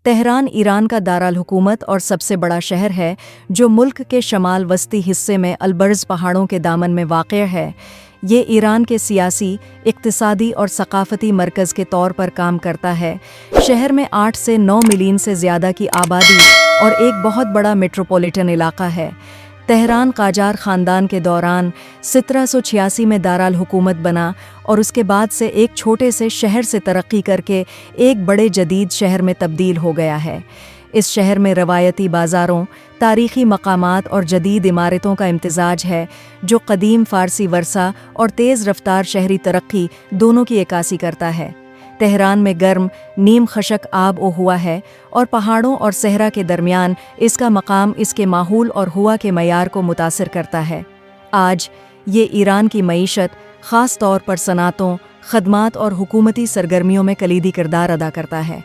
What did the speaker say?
Tehran Iran का दारुल हुकूमत और सबसे बड़ा शहर है जो मुल्क के शमाल वस्ती हिस्से में अलबर्ज पहाड़ों के दामन में वाक़ है। ये ईरान के सियासी, इक़्तिसादी और सक़ाफ़ती मरकज़ के तौर पर काम करता है। शहर में 8 से 9 मिलियन से ज़्यादा की आबादी और एक बहुत बड़ा मेट्रोपॉलिटन इलाका है। तेहरान क़ाजार ख़ानदान के दौरान 1786 में दारुल हुकूमत बना और उसके बाद से एक छोटे से शहर से तरक्की करके एक बड़े जदीद शहर में तब्दील हो गया है। इस शहर में रवायती बाज़ारों, तारीख़ी मकामात और जदीद इमारतों का इम्तिज़ाज है जो क़दीम फ़ारसी वरसा और तेज़ रफ़्तार शहरी तरक्की दोनों की अक्कासी करता है। तेहरान में गर्म, नीम खशक आब ओ हुआ है और पहाड़ों और सहरा के दरमियान इसका मकाम इसके माहौल और हुआ के मयार को मुतासिर करता है। आज ये ईरान की मईशत, ख़ास तौर पर सनातों, खदमात और हुकूमती सरगर्मियों में कलीदी किरदार अदा करता है।